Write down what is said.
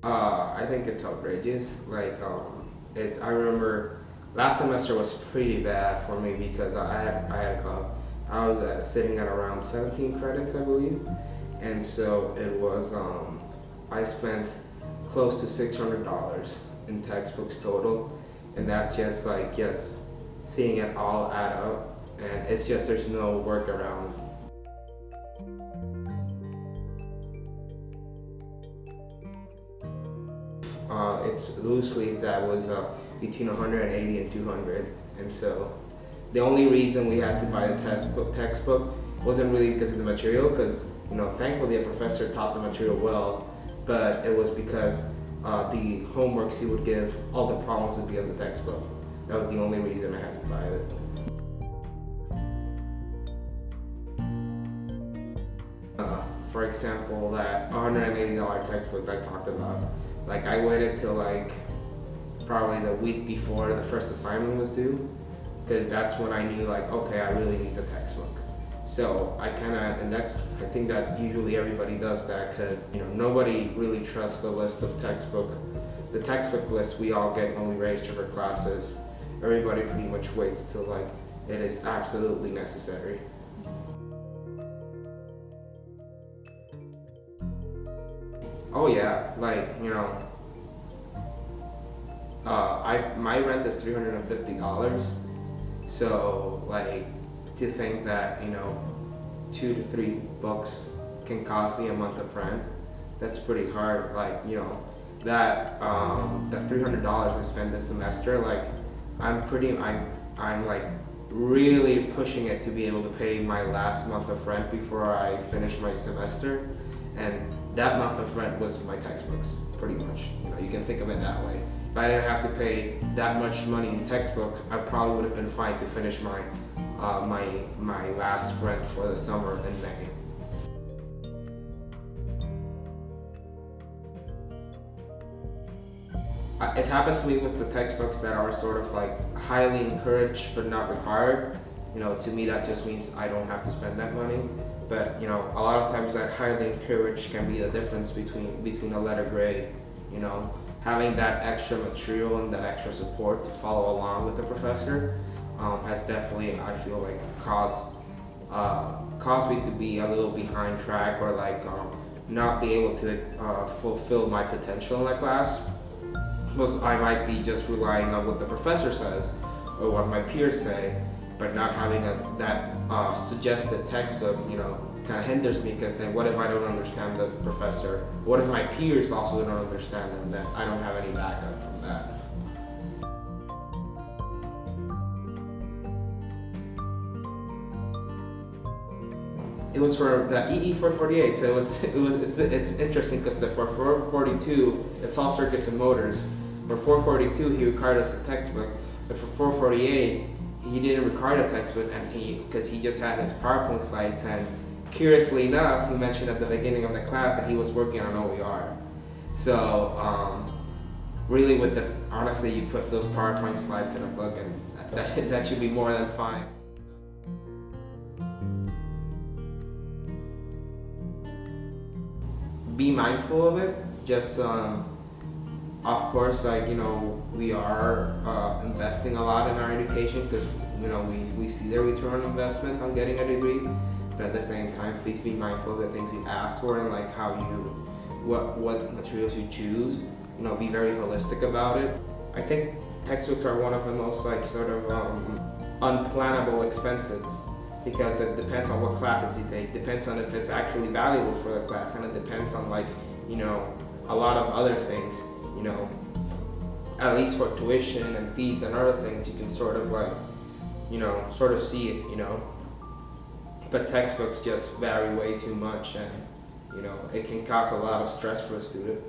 I think it's outrageous. I remember last semester was pretty bad for me because I was sitting at around 17 credits, I believe, and so it was I spent close to $600 in textbooks total, and that's just seeing it all add up, and it's just there's no workaround. It's loosely that was between 180 and 200, and so the only reason we had to buy a textbook wasn't really because of the material, because thankfully a professor taught the material well, but it was because the homeworks he would give, all the problems would be in the textbook. That was the only reason I had to buy it. For example, that $180 textbook I talked about, I waited till probably the week before the first assignment was due, because that's when I knew okay, I really need the textbook. So I think that usually everybody does that, because nobody really trusts the list of the textbook list we all get when we register for classes. Everybody pretty much waits till it is absolutely necessary. Oh yeah, my rent is $350. So to think that 2 to 3 books can cost me a month of rent, that's pretty hard. That $300 I spent this semester, I'm really pushing it to be able to pay my last month of rent before I finish my semester, and that month of rent was my textbooks, pretty much. You can think of it that way. If I didn't have to pay that much money in textbooks, I probably would have been fine to finish my last rent for the summer in May. It's happened to me with the textbooks that are sort of highly encouraged but not required. To me that just means I don't have to spend that money. But a lot of times that highly encouraged can be the difference between a letter grade. Having that extra material and that extra support to follow along with the professor has definitely, I feel caused me to be a little behind track, or not be able to fulfill my potential in that class. Because I might be just relying on what the professor says or what my peers say, but not having that suggested text of kind of hinders me, because then what if I don't understand the professor? What if my peers also don't understand them? Then I don't have any backup from that. It was for the EE 448, so it's interesting because for 442 it's all circuits and motors. For 442 he required us a textbook, but for 448 he didn't require a textbook, and because he just had his PowerPoint slides, and curiously enough he mentioned at the beginning of the class that he was working on OER. So really honestly, you put those PowerPoint slides in a book and that should be more than fine. Be mindful of it. Just of course, we are investing a lot in our education, because we see the return on investment on getting a degree. But at the same time, please be mindful of the things you ask for, and what materials you choose. Be very holistic about it. I think textbooks are one of the most unplannable expenses, because it depends on what classes you take, depends on if it's actually valuable for the class, and it depends on a lot of other things. At least for tuition and fees and other things, you can sort of see it. But textbooks just vary way too much, and it can cause a lot of stress for a student.